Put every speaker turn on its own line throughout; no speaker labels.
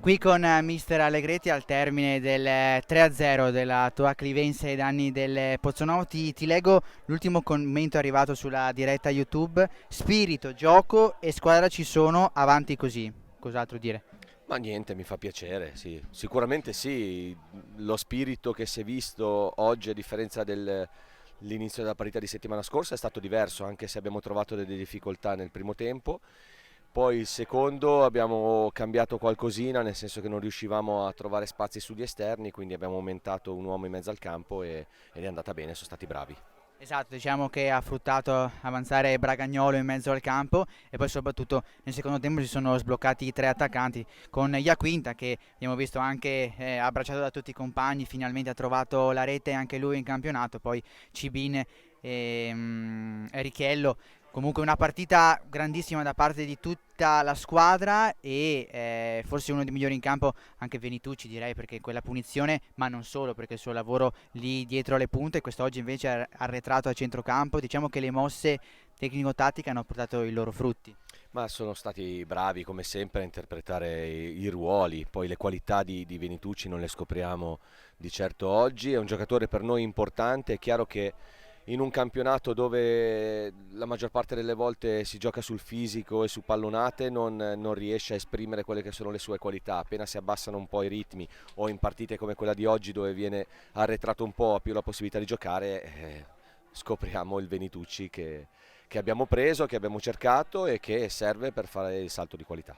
Qui con mister Allegretti al termine del 3-0 della tua Clivense ai danni del Pozzonò, ti leggo l'ultimo commento arrivato sulla diretta YouTube: spirito, gioco e squadra ci sono, avanti così. Cos'altro dire?
Ma niente, mi fa piacere, sì. Sicuramente sì, lo spirito che si è visto oggi a differenza dell'inizio della partita di settimana scorsa è stato diverso, anche se abbiamo trovato delle difficoltà nel primo tempo. Poi il secondo abbiamo cambiato qualcosina, nel senso che non riuscivamo a trovare spazi sugli esterni, quindi abbiamo aumentato un uomo in mezzo al campo ed è andata bene, sono stati bravi.
Esatto, diciamo che ha fruttato avanzare Bragagnolo in mezzo al campo e poi soprattutto nel secondo tempo si sono sbloccati i tre attaccanti con Iaquinta che abbiamo visto anche abbracciato da tutti i compagni, finalmente ha trovato la rete anche lui in campionato, poi Cibin e Richello. Comunque una partita grandissima da parte di tutta la squadra e forse uno dei migliori in campo anche Venitucci direi perché quella punizione, ma non solo perché il suo lavoro lì dietro alle punte, quest'oggi invece è arretrato a centrocampo, diciamo che le mosse tecnico-tattiche hanno portato i loro frutti.
Ma sono stati bravi come sempre a interpretare i ruoli, poi le qualità di Venitucci non le scopriamo di certo oggi, è un giocatore per noi importante, è chiaro che in un campionato dove la maggior parte delle volte si gioca sul fisico e su pallonate non riesce a esprimere quelle che sono le sue qualità, appena si abbassano un po' i ritmi o in partite come quella di oggi dove viene arretrato un po', ha più la possibilità di giocare, scopriamo il Venitucci che abbiamo preso, che abbiamo cercato e che serve per fare il salto di qualità.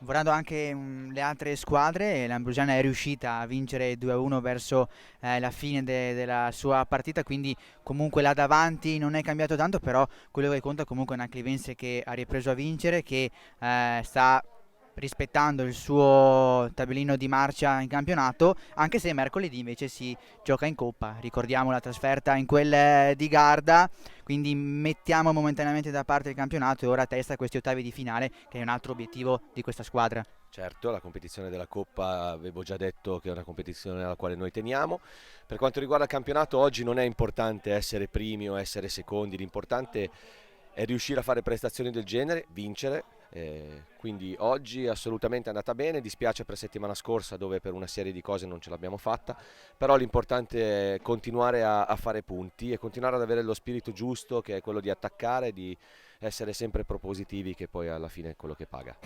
Guardando anche le altre squadre, l'Ambrosiana è riuscita a vincere 2-1 verso la fine della sua partita, quindi comunque là davanti non è cambiato tanto, però quello che conta comunque è una Clivense che ha ripreso a vincere, che sta rispettando il suo tabellino di marcia in campionato, anche se mercoledì invece si gioca in Coppa. Ricordiamo la trasferta in quel di Garda, quindi mettiamo momentaneamente da parte il campionato e ora testa a questi ottavi di finale, che è un altro obiettivo di questa squadra.
Certo, la competizione della Coppa avevo già detto che è una competizione alla quale noi teniamo. Per quanto riguarda il campionato, oggi non è importante essere primi o essere secondi, l'importante è riuscire a fare prestazioni del genere, vincere. Quindi oggi assolutamente è andata bene, dispiace per settimana scorsa dove per una serie di cose non ce l'abbiamo fatta, però l'importante è continuare a fare punti e continuare ad avere lo spirito giusto che è quello di attaccare, di essere sempre propositivi che poi alla fine è quello che paga.